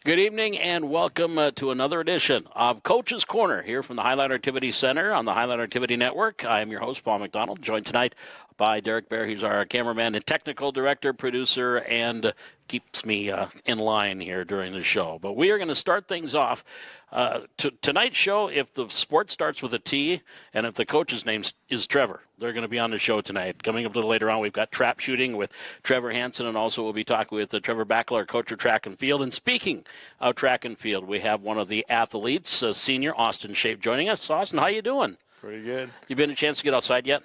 Good evening and welcome to another edition of Coach's Corner here from the Highline Activity Center on the Highline Activity Network. I am your host, Paul McDonald, joined tonight by Derek Bear. He's our cameraman and technical director, producer, and keeps me in line here during the show. But we are going to start things off. Tonight's show, if the sport starts with a T and if the coach's name is Trevor, they're going to be on the show tonight. Coming up a little later on, we've got trap shooting with Trevor Hansen, and also we'll be talking with Trevor Bakalar, coach of track and field. And speaking of track and field, we have one of the athletes, senior Austin Shape, joining us. Austin, how you doing? Pretty good. You been a chance to get outside yet?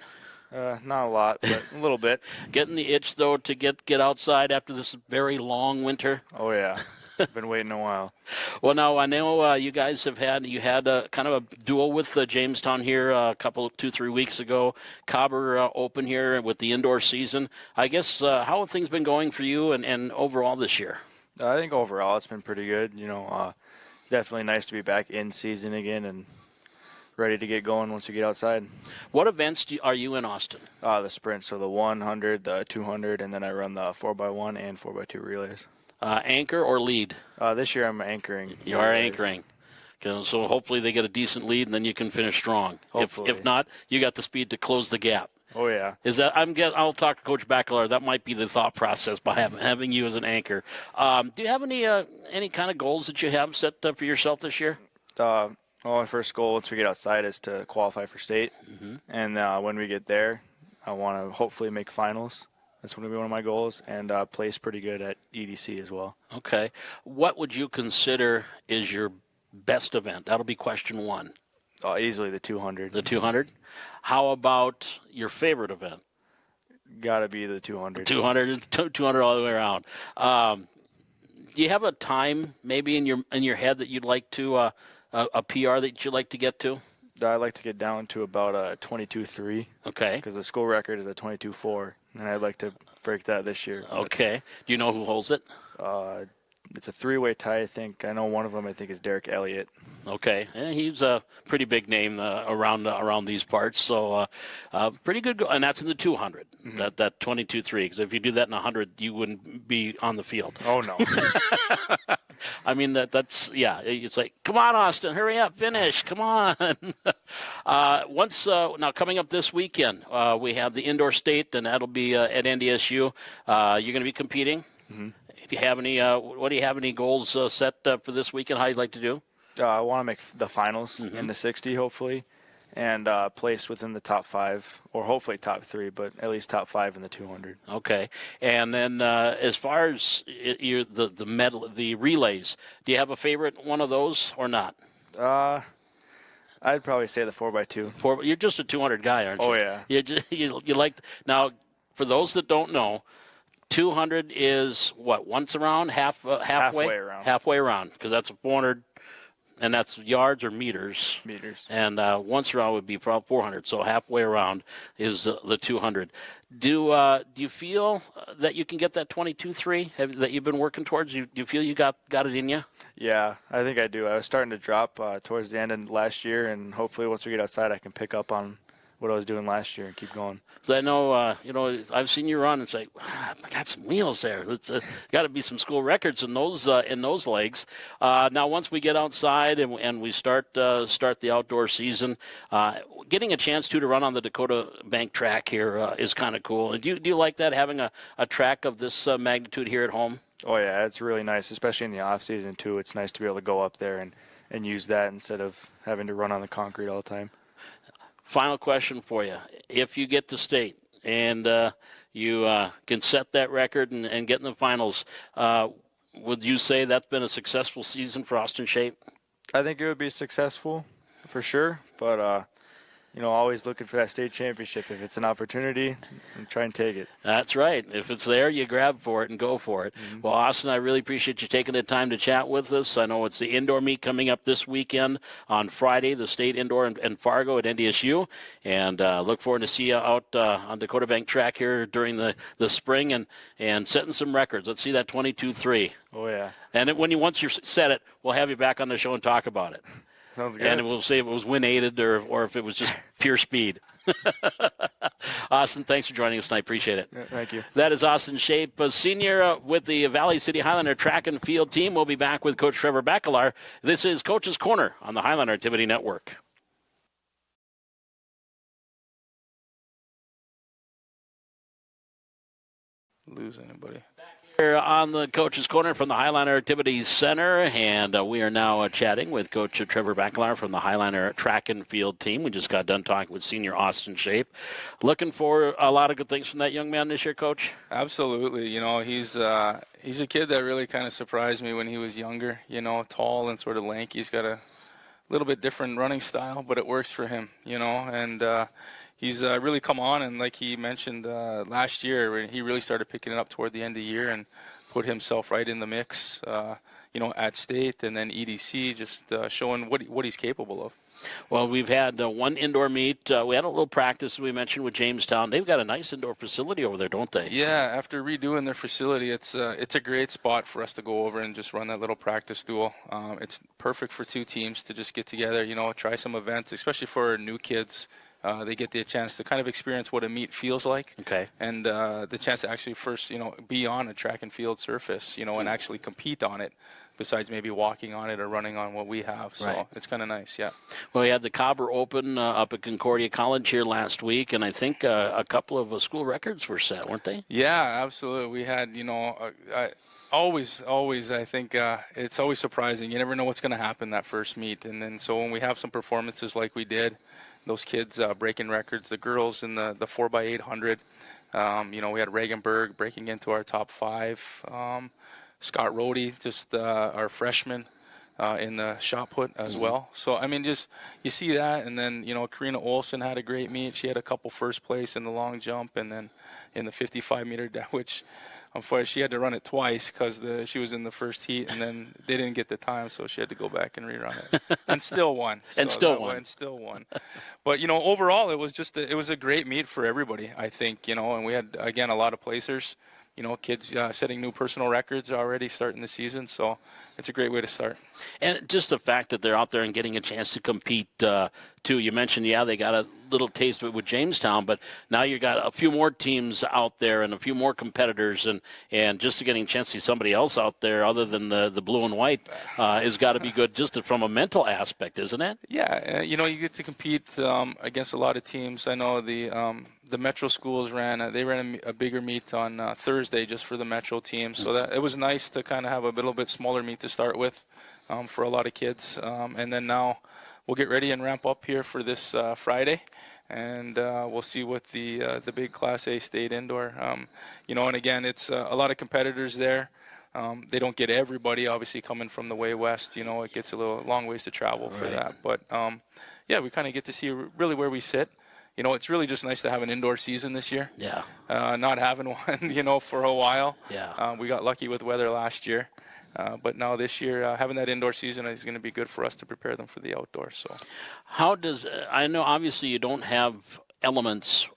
Not a lot, but a little bit. Getting the itch, though, to get outside after this very long winter? Oh, yeah. I've been waiting a while. Well, now, I know you guys had a kind of a duel with Jamestown here a couple, 2-3 weeks ago. Cobber open here with the indoor season. I guess, how have things been going for you and overall this year? I think overall it's been pretty good. Definitely nice to be back in season again and ready to get going once we get outside. What events are you in Austin? The sprint, so the 100, the 200, and then I run the 4x1 and 4x2 relays. Anchor or lead? This year I'm anchoring. You are anchoring. So hopefully they get a decent lead and then you can finish strong. Hopefully. If not, you got the speed to close the gap. Oh, yeah. I'll talk to Coach Bakalar. That might be the thought process by having you as an anchor. Do you have any kind of goals that you have set up for yourself this year? My first goal once we get outside is to qualify for state. Mm-hmm. And when we get there, I want to hopefully make finals. That's going to be one of my goals, and place pretty good at EDC as well. Okay. What would you consider is your best event? That'll be question one. Easily the 200. The 200? How about your favorite event? Got to be the 200. 200 all the way around. Do you have a time maybe in your head that you'd like to a PR that you'd like to get to? I'd like to get down to about a 22.3. Okay. Because the school record is a 22.4, and I'd like to break that this year. Okay. Do you know who holds it? It's a three-way tie, I think. I know one of them, I think, is Derek Elliott. Okay. Yeah, he's a pretty big name around these parts. So pretty good. And that's in the 200, mm-hmm. that 22.3. Because if you do that in 100, you wouldn't be on the field. Oh, no. I mean, that's it's like, come on, Austin, hurry up, finish, come on. Now coming up this weekend, we have the indoor state, and that'll be at NDSU. You're going to be competing. Mm-hmm. If you have any, what do you have any goals set for this weekend? How you'd like to do? I want to make the finals mm-hmm. in the 60, hopefully, and place within the top 5, or hopefully top 3, but at least top 5 in the 200. Okay, and then as far as the relays, do you have a favorite one of those or not? I'd probably say the 4x2. You're just a 200 guy, aren't you? Oh yeah. You like now. For those that don't know, 200 is what, once around, halfway around, because that's a 400. And that's yards or meters. Meters. And once around would be probably 400. So halfway around is the 200. Do you feel that you can get that 22.3 that you've been working towards? Do you feel you got it in you? Yeah, I think I do. I was starting to drop towards the end of last year, and hopefully once we get outside, I can pick up on what I was doing last year and keep going. So I know, I've seen you run and say, I got some wheels there. It's got to be some school records in those legs. Now, once we get outside and we start the outdoor season, getting a chance to run on the Dakota Bank track here is kind of cool. Do you like that, having a track of this magnitude here at home? Oh yeah, it's really nice, especially in the off season too. It's nice to be able to go up there and use that instead of having to run on the concrete all the time. Final question for you. If you get to state and you can set that record and get in the finals, would you say that's been a successful season for Austin Shape? I think it would be successful for sure, but always looking for that state championship. If it's an opportunity, and try and take it. That's right. If it's there, you grab for it and go for it. Mm-hmm. Well, Austin, I really appreciate you taking the time to chat with us. I know it's the indoor meet coming up this weekend on Friday, the state indoor in Fargo at NDSU, and look forward to see you out on Dakota Bank track here during the spring and setting some records. Let's see that 22.3. Oh, yeah. And once you set it, we'll have you back on the show and talk about it. Sounds good. And we'll say if it was wind-aided or if it was just pure speed. Austin, thanks for joining us tonight. Appreciate it. Yeah, thank you. That is Austin Shape, a senior with the Valley City Highlander track and field team. We'll be back with Coach Trevor Bakalar. This is Coach's Corner on the Highlander Activity Network. Lose anybody. Here on the Coach's Corner from the Highlander Activity Center, and we are now chatting with Coach Trevor Bakalar from the Highlander track and field team. We just got done talking with senior Austin Shape. Looking for a lot of good things from that young man this year, Coach? Absolutely. You know, he's a kid that really kind of surprised me when he was younger. You know, tall and sort of lanky. He's got a little bit different running style, but it works for him, you know, and he's really come on, and like he mentioned last year, when he really started picking it up toward the end of the year and put himself right in the mix, you know, at state and then EDC, just showing what he's capable of. Well, we've had one indoor meet. We had a little practice, we mentioned, with Jamestown. They've got a nice indoor facility over there, don't they? Yeah, after redoing their facility, it's a great spot for us to go over and just run that little practice duel. It's perfect for two teams to just get together, you know, try some events, especially for new kids. They get the chance to kind of experience what a meet feels like. Okay. And the chance to actually first, you know, be on a track and field surface, you know, and actually compete on it, besides maybe walking on it or running on what we have. So right. It's kind of nice, yeah. Well, we had the Cobber Open up at Concordia College here last week, and I think a couple of school records were set, weren't they? Yeah, absolutely. We had, you know, always, I think it's always surprising. You never know what's going to happen that first meet. And then so when we have some performances like we did, those kids breaking records, the girls in the 4x800, you know, we had Regenberg breaking into our top 5. Scott Rohde, just our freshman in the shot put as well. So, I mean, just you see that. And then, you know, Karina Olsen had a great meet. She had a couple first place in the long jump and then in the 55-meter, which unfortunately she had to run it twice because she was in the first heat and then they didn't get the time, so she had to go back and rerun it. And still won. And still won. But, you know, overall it was just it was a great meet for everybody, I think, you know, and we had, again, a lot of placers. You know, kids setting new personal records already starting the season, so it's a great way to start. And just the fact that they're out there and getting a chance to compete, too. You mentioned, they got a little taste of it with Jamestown, but now you got a few more teams out there and a few more competitors, and just getting a chance to see somebody else out there other than the blue and white has got to be good just from a mental aspect, isn't it? Yeah, you know, you get to compete against a lot of teams. I know the Metro schools ran a bigger meet on Thursday just for the Metro team, so that it was nice to kind of have a little bit smaller meet to start with for a lot of kids, and then now we'll get ready and ramp up here for this Friday, and we'll see what the big Class A state indoor, you know, and again, it's a lot of competitors there. They don't get everybody, obviously, coming from the way west. You know, it gets a long ways to travel for that. But, yeah, we kind of get to see really where we sit. You know, it's really just nice to have an indoor season this year. Yeah. Not having one, you know, for a while. Yeah. We got lucky with weather last year. But now this year, having that indoor season is going to be good for us to prepare them for the outdoors. So, I know obviously you don't have elements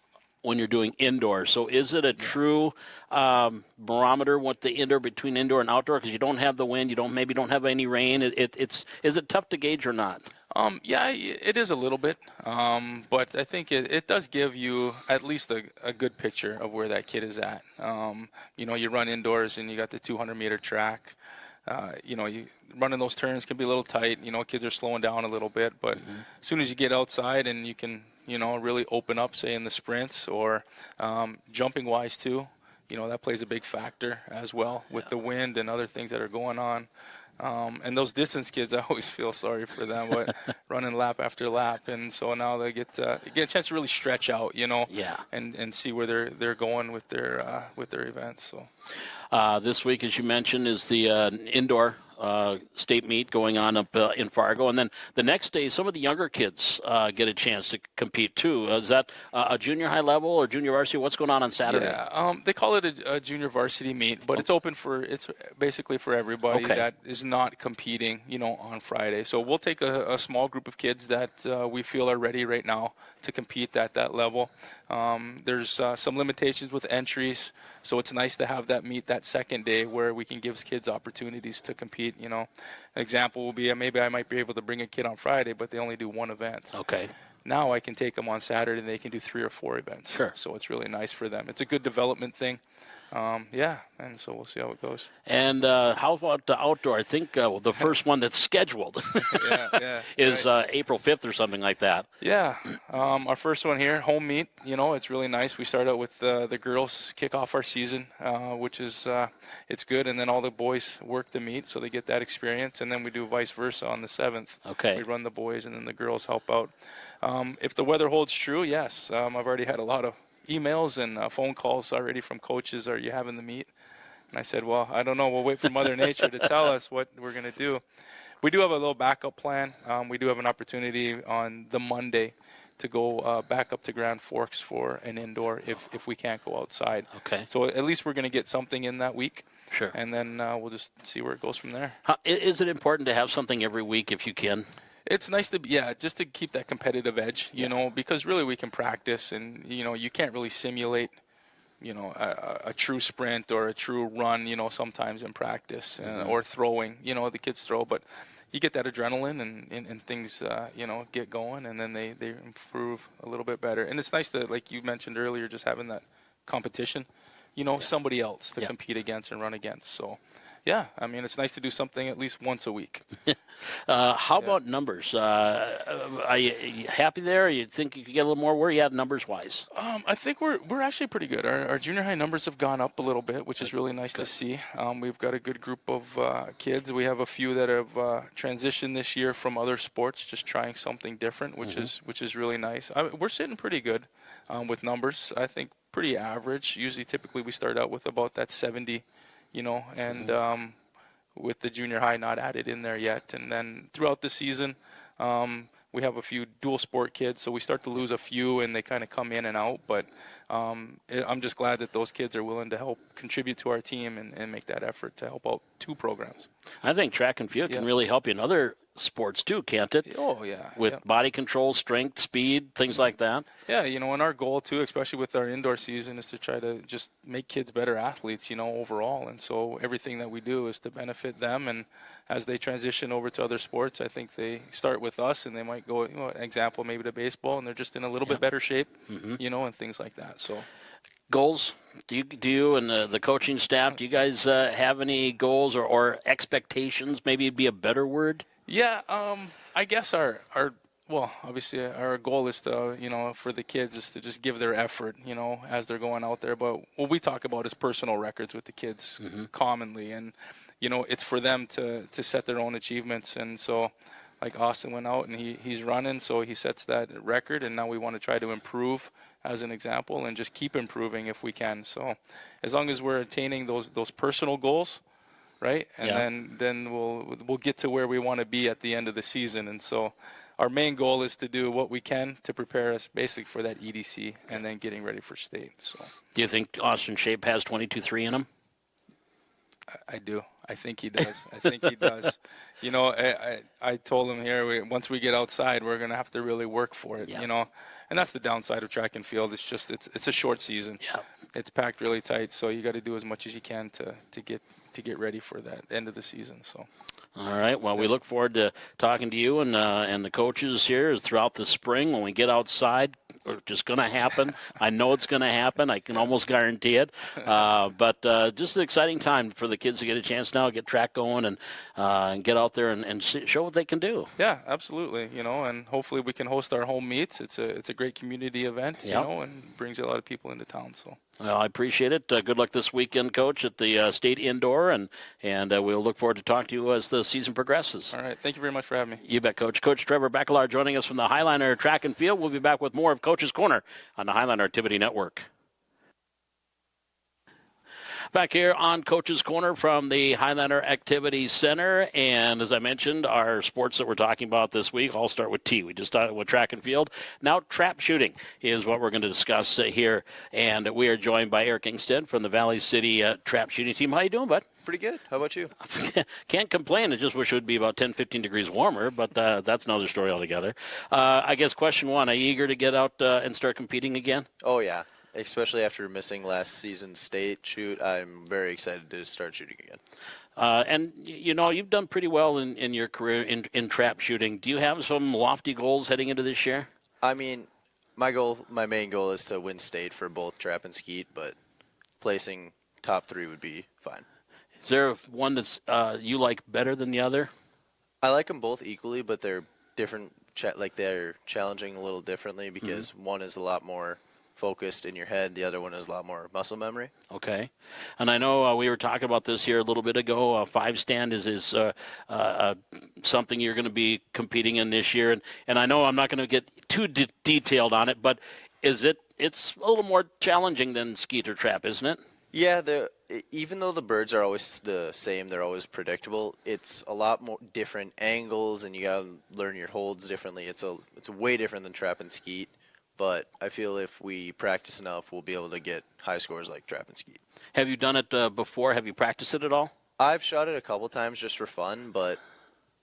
when you're doing indoor, so is it a true barometer what the indoor between indoor and outdoor, because you don't have the wind, maybe don't have any rain? Is it tough to gauge or not? Yeah, it is a little bit, but I think it does give you at least a good picture of where that kid is at. You know, you run indoors and you got the 200-meter track. You know, running those turns can be a little tight. You know, kids are slowing down a little bit, but as soon as you get outside and you can, you know, really open up, say in the sprints or jumping-wise too, you know, that plays a big factor as well with the wind and other things that are going on. And those distance kids, I always feel sorry for them, but running lap after lap, and so now they get a chance to really stretch out, you know, and see where they're going with their events. So this week, as you mentioned, is the indoor state meet going on up in Fargo, and then the next day, some of the younger kids get a chance to compete too. Is that a junior high level or junior varsity? What's going on Saturday? Yeah, they call it a junior varsity meet, but it's basically for everybody that is not competing, you know, on Friday. So we'll take a small group of kids that we feel are ready right now to compete at that level. There's some limitations with entries, so it's nice to have that meet that second day where we can give kids opportunities to compete. You know, an example will be maybe I might be able to bring a kid on Friday, but they only do one event. Okay. Now I can take them on Saturday and they can do 3 or 4 events. Sure. So it's really nice for them. It's a good development thing. And so we'll see how it goes. And how about the outdoor? I think the first one that's scheduled is April 5th or something like that. Yeah, our first one here, home meet. It's really nice. We start out with the girls kick off our season, which is it's good, and then all the boys work the meet, so they get that experience, and then we do vice versa on the 7th. Okay. We run the boys, and then the girls help out. If the weather holds true, yes. I've already had a lot of emails and phone calls already from coaches. Are you having the meet? And I said, well, I don't know. We'll wait for Mother Nature to tell us what we're going to do. We do have a little backup plan. We do have an opportunity on the Monday to go back up to Grand Forks for an indoor if we can't go outside. Okay. So at least we're going to get something in that week. Sure. And then we'll just see where it goes from there. Is it important to have something every week if you can? It's nice to just to keep that competitive edge, because really we can practice, and you can't really simulate, a true sprint or a true run, sometimes in practice or throwing, the kids throw, but you get that adrenaline and things, get going, and then they improve a little bit better. And it's nice to, like you mentioned earlier, just having that competition, somebody else to compete against and run against. So. Yeah, I mean, it's nice to do something at least once a week. How about numbers? Are you happy there? You think you could get a little more? Where are you at numbers-wise? I think we're actually pretty good. Our junior high numbers have gone up a little bit, which is really nice to see. We've got a good group of kids. We have a few that have transitioned this year from other sports, just trying something different, which is really nice. We're sitting pretty good with numbers. I think pretty average. Usually, typically, we start out with about that 70. And with the junior high not added in there yet. And then throughout the season, we have a few dual sport kids, so we start to lose a few, and they kind of come in and out. But I'm just glad that those kids are willing to help contribute to our team and make that effort to help out 2 programs. I think track and field can really help you in other sports too, can't it? Oh, yeah. With body control, strength, speed, things like that. Yeah, and our goal too, especially with our indoor season, is to try to just make kids better athletes, overall. And so everything that we do is to benefit them. And as they transition over to other sports, I think they start with us, and they might go, an example, maybe to baseball, and they're just in a little bit better shape, and things like that. So. Goals? Do you and the coaching staff, do you guys have any goals or expectations? Maybe it'd be a better word. Yeah, I guess obviously our goal is to, for the kids is to just give their effort, as they're going out there. But what we talk about is personal records with the kids commonly. And, it's for them to set their own achievements. And so, like Austin went out and he's running, so he sets that record. And now we want to try to improve as an example and just keep improving if we can. So as long as we're attaining those personal goals, right? And then we'll get to where we want to be at the end of the season. And so our main goal is to do what we can to prepare us basically for that EDC and then getting ready for state. So do you think Austin Shape has 22-3 in him? I do. I think he does. I told him here, once we get outside, we're going to have to really work for it, and that's the downside of track and field. It's just, it's a short season. Yeah. It's packed really tight. So you got to do as much as you can to get ready for that end of the season. So. All right. Well, we look forward to talking to you and the coaches here throughout the spring when we get outside. It's just going to happen. I know it's going to happen. I can almost guarantee it. But just an exciting time for the kids to get a chance now, get track going, and get out there and show what they can do. Yeah, absolutely. And hopefully we can host our home meets. It's a great community event, and brings a lot of people into town. So. Well, I appreciate it. Good luck this weekend, Coach, at the State Indoor, and we'll look forward to talking to you as the season progresses. All right. Thank you very much for having me. You bet, Coach. Coach Trevor Bakalar joining us from the Highliner Track and Field. We'll be back with more of Coach's Corner on the Highliner Activity Network. Back here on Coach's Corner from the Highliner Activity Center. And as I mentioned, our sports that we're talking about this week all start with T. We just started with track and field. Now trap shooting is what we're going to discuss here. And we are joined by Eric Ingstad from the Valley City trap shooting team. How you doing, bud? Pretty good. How about you? Can't complain. I just wish it would be about 10, 15 degrees warmer, but that's another story altogether. I guess question one, are you eager to get out and start competing again? Oh, yeah. Especially after missing last season's state shoot, I'm very excited to start shooting again. And, you've done pretty well in your career in trap shooting. Do you have some lofty goals heading into this year? I mean, my main goal is to win state for both trap and skeet, but placing top 3 would be fine. Is there one that's you like better than the other? I like them both equally, but they're different. They're challenging a little differently because one is a lot more focused in your head. The other one is a lot more muscle memory. Okay, and I know we were talking about this here a little bit ago. 5-stand is something you're going to be competing in this year, and I know I'm not going to get too detailed on it, but it's a little more challenging than skeet or trap, isn't it? Yeah, even though the birds are always the same, they're always predictable. It's a lot more different angles, and you gotta learn your holds differently. It's way different than trap and skeet. But I feel if we practice enough, we'll be able to get high scores like trap and skeet. Have you done it before? Have you practiced it at all? I've shot it a couple times just for fun, but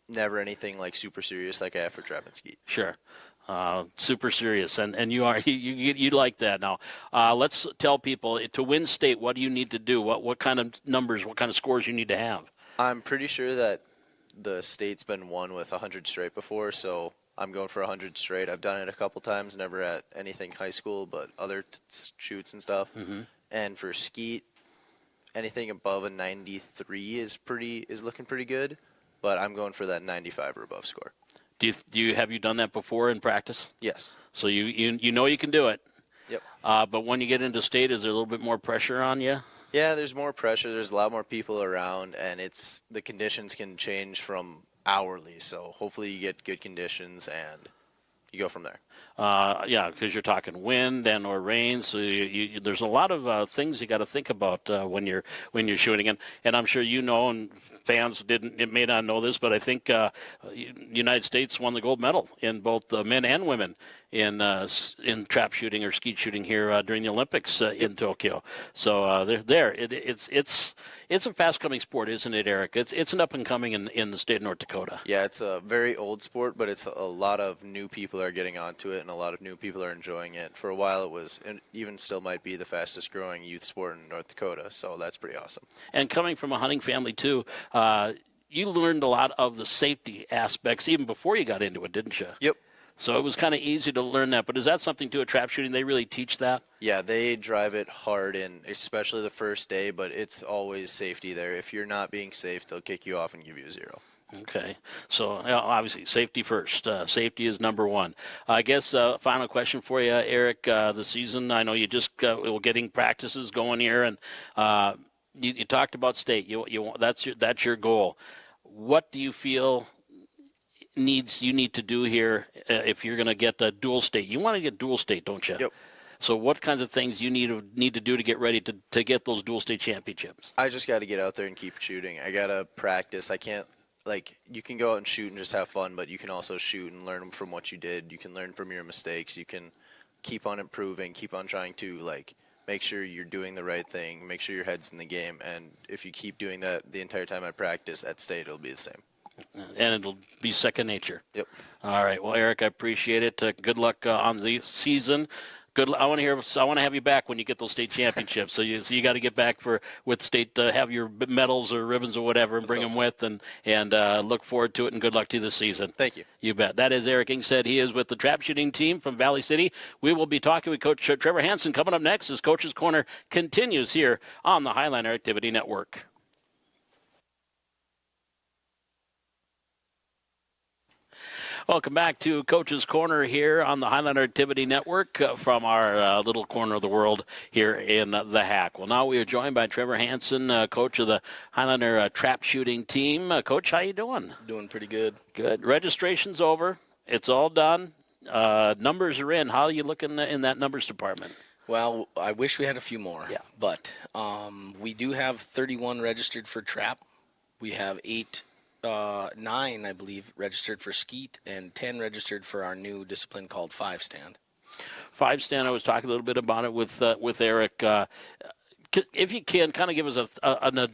never anything like super serious like I have for trap and skeet. Sure. Super serious, and you are you like that now. Let's tell people to win state. What do you need to do? What kind of numbers? What kind of scores you need to have? I'm pretty sure that the state's been won with 100 straight before, so I'm going for 100 straight. I've done it a couple times, never at anything high school, but other shoots and stuff. And for skeet, anything above a 93 is looking pretty good, but I'm going for that 95 or above score. Have you done that before in practice? Yes. So you know you can do it. Yep. But when you get into state, is there a little bit more pressure on you? Yeah, there's more pressure. There's a lot more people around, and the conditions can change from hourly. So hopefully you get good conditions and you go from there. Yeah, because you're talking wind and or rain, so there's a lot of things you got to think about when you're shooting, and I'm sure you know, and fans may not know this, but I think United States won the gold medal in both men and women in trap shooting or skeet shooting here during the Olympics in Tokyo. So they're there. It's a fast coming sport, isn't it, Eric? It's an up and coming in the state of North Dakota. Yeah, it's a very old sport, but it's a lot of new people are getting onto it, and a lot of new people are enjoying it. For a while, it was, and even still might be, the fastest growing youth sport in North Dakota. So that's pretty awesome. And coming from a hunting family too, you learned a lot of the safety aspects even before you got into it, didn't you? Yep. So it was kind of easy to learn that. But is that something to a trap shooting? They really teach that? Yeah, they drive it hard in, especially the first day, but it's always safety there. If you're not being safe, they'll kick you off and give you a 0. Okay. So obviously safety first. Safety is number one. I guess final question for you, Eric. The season, I know you just were getting practices going here, and you talked about state. That's your goal. What do you feel you need to do here if you're going to get a dual state? You want to get dual state, don't you? Yep. So what kinds of things you need to do to get ready to get those dual state championships? I just got to get out there and keep shooting. I got to practice. I can't, you can go out and shoot and just have fun, but you can also shoot and learn from what you did. You can learn from your mistakes. You can keep on improving, keep on trying to, make sure you're doing the right thing, make sure your head's in the game. And if you keep doing that the entire time I practice at state, it'll be the same. And it'll be second nature. Yep. All right. Well, Eric, I appreciate it. Good luck on the season. I want to have you back when you get those state championships. So you got to get back with state to have your medals or ribbons or whatever and bring them with, and look forward to it. And good luck to you this season. Thank you. You bet. That is Eric Ingstad. He is with the trap shooting team from Valley City. We will be talking with Coach Trevor Hansen coming up next as Coach's Corner continues here on the Highliner Activity Network. Welcome back to Coach's Corner here on the Highliner Activity Network from our little corner of the world here in the Hack. Well, now we are joined by Trevor Hansen, coach of the Highliner trap shooting team. Coach, how you doing? Doing pretty good. Good. Registration's over. It's all done. Numbers are in. How are you looking in that numbers department? Well, I wish we had a few more. Yeah. But we do have 31 registered for trap. We have 9, I believe, registered for skeet, and 10 registered for our new discipline called 5-stand. 5-stand, I was talking a little bit about it with Eric. If you can, kind of give us a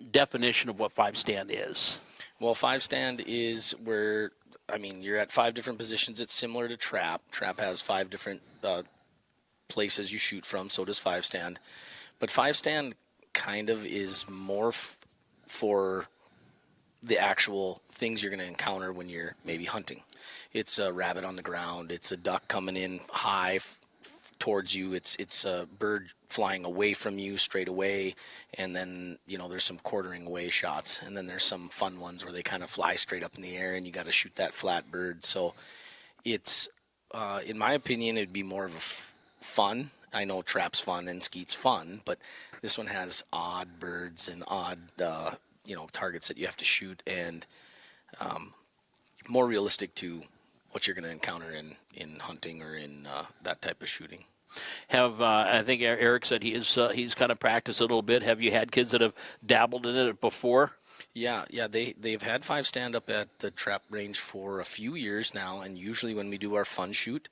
definition of what 5-stand is. Well, 5-stand is where, you're at 5 different positions. It's similar to trap. Trap has 5 different places you shoot from, so does 5-stand. But 5-stand kind of is more for the actual things you're going to encounter when you're maybe hunting. It's a rabbit on the ground. It's a duck coming in high towards you. It's a bird flying away from you straight away, and then there's some quartering away shots, and then there's some fun ones where they kind of fly straight up in the air, and you got to shoot that flat bird. So it's in my opinion, it'd be more of a fun. I know trap's fun and skeet's fun, but this one has odd birds and odd targets that you have to shoot, and more realistic to what you're going to encounter in hunting or in that type of shooting. I think Eric said he's kind of practiced a little bit. Have you had kids that have dabbled in it before? Yeah. They've had 5 stand up at the trap range for a few years now, and usually when we do our fun shoot,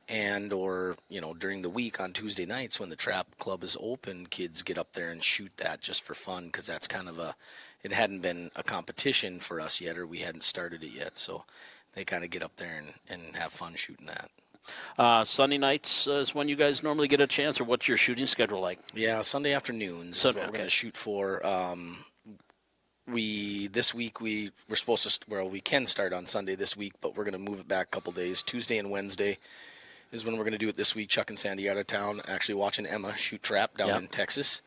or during the week on Tuesday nights when the trap club is open, kids get up there and shoot that just for fun, because that's kind of it hadn't been a competition for us yet, or we hadn't started it yet, so they kind of get up there and have fun shooting that. Sunday nights is when you guys normally get a chance, or what's your shooting schedule like? Yeah, Sunday afternoons is what we're going to shoot for. This week we're supposed to, we can start on Sunday this week, but we're going to move it back a couple days. Tuesday and Wednesday is when we're going to do it this week. Chuck and Sandy out of town, actually watching Emma shoot trap down in Texas.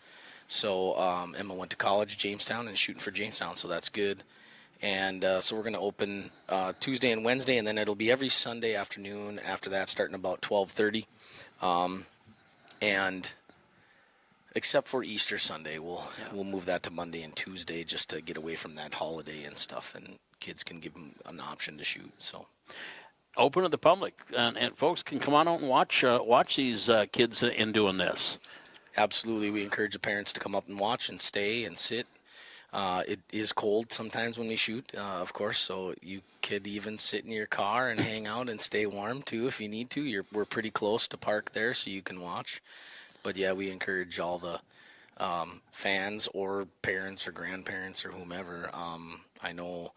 So Emma went to college, Jamestown, and shooting for Jamestown, so that's good. And so we're going to open Tuesday and Wednesday, and then it'll be every Sunday afternoon after that, starting about 12:30. And except for Easter Sunday, we'll move that to Monday and Tuesday just to get away from that holiday and stuff, and kids can give them an option to shoot. So open to the public, and folks can come on out and watch these kids in doing this. Absolutely, we encourage the parents to come up and watch and stay and sit. It is cold sometimes when we shoot, of course, so you could even sit in your car and hang out and stay warm too if you need to. We're pretty close to park there, so you can watch. But yeah, we encourage all the fans or parents or grandparents or whomever. I know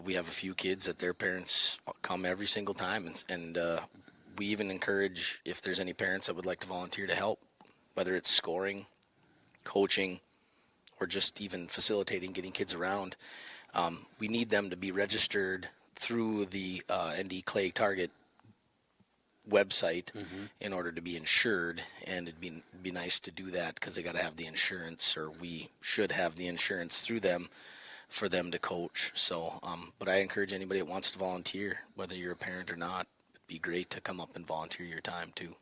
we have a few kids that their parents come every single time, and we even encourage if there's any parents that would like to volunteer to help, whether it's scoring, coaching, or just even facilitating getting kids around. We need them to be registered through the ND Clay Target website in order to be insured, and it'd be nice to do that because they got to have the insurance, or we should have the insurance through them for them to coach. So, but I encourage anybody that wants to volunteer, whether you're a parent or not, it'd be great to come up and volunteer your time too.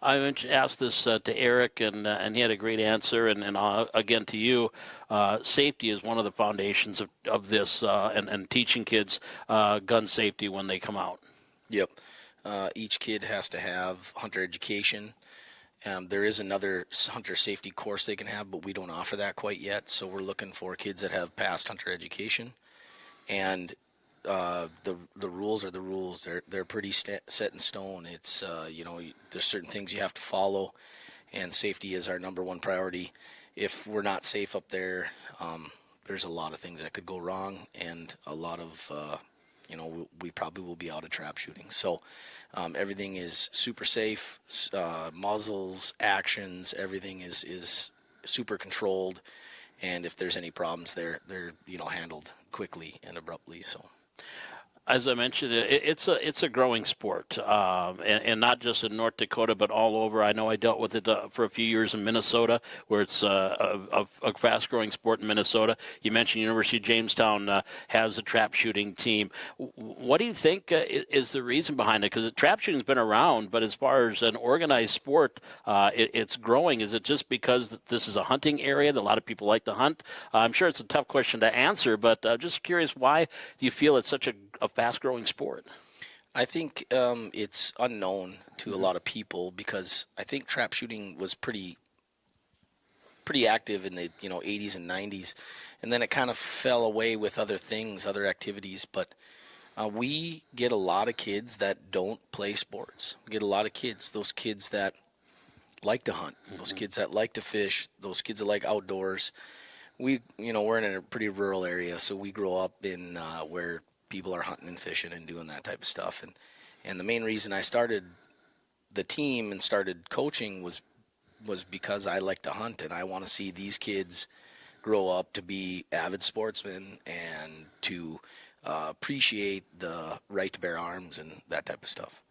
I asked this to Eric, and he had a great answer. And again to you, safety is one of the foundations of this, and teaching kids gun safety when they come out. Yep. Each kid has to have hunter education. There is another hunter safety course they can have, but we don't offer that quite yet. So we're looking for kids that have passed hunter education, and the rules are the rules. They're pretty set in stone. It's there's certain things you have to follow, and safety is our number one priority. If we're not safe up there, there's a lot of things that could go wrong, and a lot of we probably will be out of trap shooting. So everything is super safe. Muzzles, actions, everything is super controlled, and if there's any problems, they're handled quickly and abruptly. So. As I mentioned, it's a growing sport, and not just in North Dakota, but all over. I know I dealt with it for a few years in Minnesota, where it's a fast-growing sport in Minnesota. You mentioned University of Jamestown has a trap shooting team. What do you think is the reason behind it? Because trap shooting's been around, but as far as an organized sport, it's growing. Is it just because this is a hunting area that a lot of people like to hunt? I'm sure it's a tough question to answer, but just curious, why do you feel it's such a fast-growing sport? I think it's unknown to a lot of people, because I think trap shooting was pretty active in the 80s and 90s, and then it kind of fell away with other things, other activities. But we get a lot of kids that don't play sports. We get a lot of kids, those kids that like to hunt, those kids that like to fish, those kids that like outdoors. We're in a pretty rural area, so we grow up in where people are hunting and fishing and doing that type of stuff. And the main reason I started the team and started coaching was because I like to hunt, and I want to see these kids grow up to be avid sportsmen and to appreciate the right to bear arms and that type of stuff.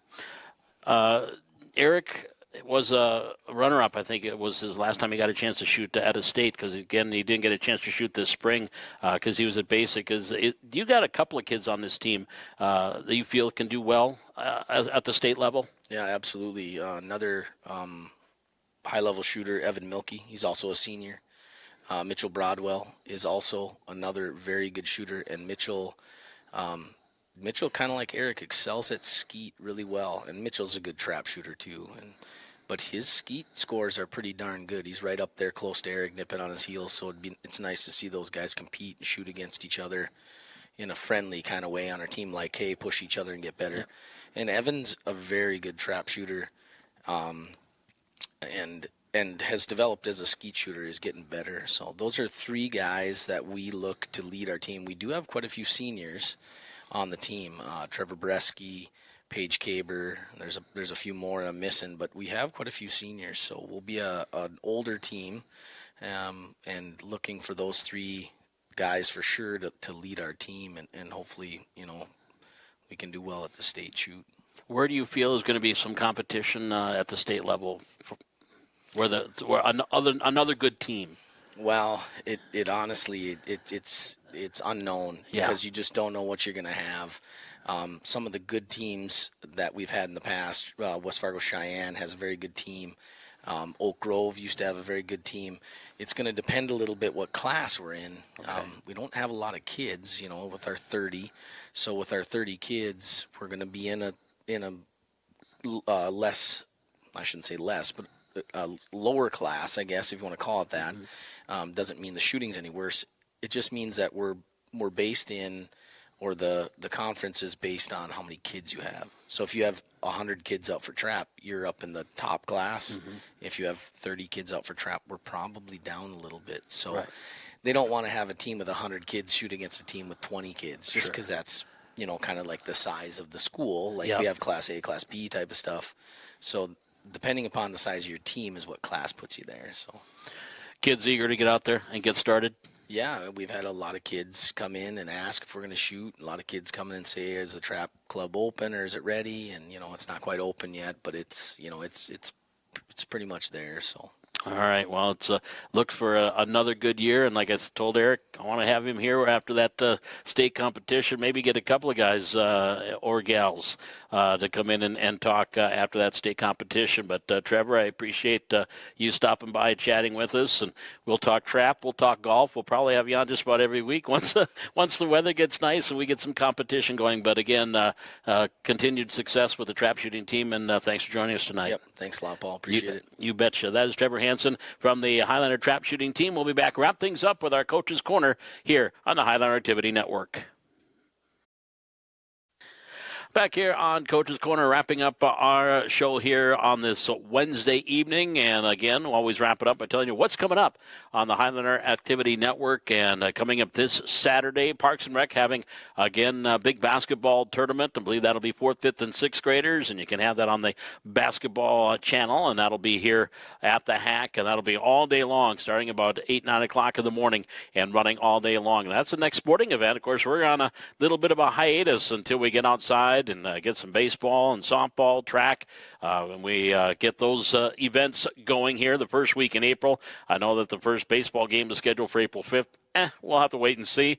Eric was a runner-up. I think it was his last time he got a chance to shoot at a state, because, again, he didn't get a chance to shoot this spring because he was at basic. You got a couple of kids on this team that you feel can do well at the state level? Yeah, absolutely. Another high-level shooter, Evan Milkey. He's also a senior. Mitchell Broadwell is also another very good shooter, and Mitchell, kind of like Eric, excels at skeet really well, and Mitchell's a good trap shooter too. But his skeet scores are pretty darn good. He's right up there close to Eric, nipping on his heels, so it's nice to see those guys compete and shoot against each other in a friendly kind of way on our team, like, hey, push each other and get better. Yeah. And Evan's a very good trap shooter, and has developed as a skeet shooter, is getting better. So those are three guys that we look to lead our team. We do have quite a few seniors on the team. Trevor Bresky, Paige Caber, there's a few more I'm missing, but we have quite a few seniors. So we'll be an older team, and looking for those three guys for sure to lead our team, and hopefully, we can do well at the state shoot. Where do you feel is going to be some competition at the state level where another good team? Well, it honestly it's unknown, because you just don't know what you're going to have. Some of the good teams that we've had in the past, West Fargo Cheyenne has a very good team. Oak Grove used to have a very good team. It's going to depend a little bit what class we're in. Okay. We don't have a lot of kids, with our 30. So with our 30 kids, we're going to be in a less, I shouldn't say less, but lower class, I guess, if you want to call it that. Mm-hmm. Doesn't mean the shooting's any worse. It just means that we're based in, or the conference is based on how many kids you have. So if you have 100 kids out for trap, you're up in the top class. Mm-hmm. If you have 30 kids out for trap, we're probably down a little bit. So right. They don't want to have a team with 100 kids shoot against a team with 20 kids, just because that's, kind of like the size of the school. Like we have Class A, Class B type of stuff. So depending upon the size of your team is what class puts you there. So kids eager to get out there and get started? Yeah, we've had a lot of kids come in and ask if we're going to shoot. A lot of kids come in and say, is the trap club open or is it ready? And, it's not quite open yet, but it's pretty much there. So. All right. Well, it's look for another good year, and like I told Eric, I want to have him here after that state competition. Maybe get a couple of guys or gals to come in and talk after that state competition. But Trevor, I appreciate you stopping by, chatting with us, and we'll talk trap, we'll talk golf. We'll probably have you on just about every week once the weather gets nice and we get some competition going. But again, continued success with the trap shooting team, and thanks for joining us tonight. Yep. Thanks a lot, Paul. Appreciate it. You betcha. That is Trevor Hansen from the Highlander Trap Shooting Team. We'll be back, wrap things up with our Coach's Corner here on the Highlander Activity Network. Back here on Coach's Corner, wrapping up our show here on this Wednesday evening. And again, we'll always wrap it up by telling you what's coming up on the Highlander Activity Network. And coming up this Saturday, Parks and Rec having, again, a big basketball tournament. I believe that'll be 4th, 5th, and 6th graders. And you can have that on the basketball channel. And that'll be here at the Hack. And that'll be all day long, starting about 8, 9 o'clock in the morning and running all day long. And that's the next sporting event. Of course, we're on a little bit of a hiatus until we get outside and get some baseball and softball, track, and we get those events going here the first week in April. I know that the first baseball game is scheduled for April 5th. We'll have to wait and see.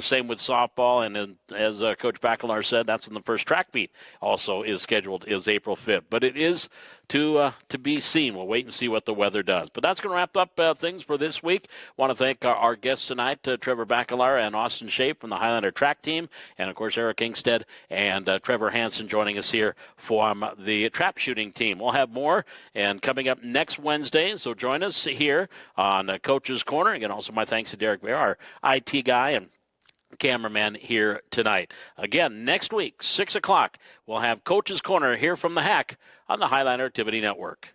Same with softball, and then, as Coach Bakalar said, that's when the first track meet also is scheduled, is April 5th. But it is to be seen. We'll wait and see what the weather does. But that's going to wrap up things for this week. Want to thank our guests tonight, Trevor Bakalar and Austin Shape from the Highlander Track Team, and, of course, Eric Ingstad and Trevor Hansen joining us here from the Trap Shooting Team. We'll have more, and coming up next Wednesday, so join us here on Coach's Corner. Again, also my thanks to Derek Bear, our IT guy and cameraman here tonight. Again, next week, 6 o'clock, we'll have Coach's Corner here from the Hack on the Highlander Activity Network.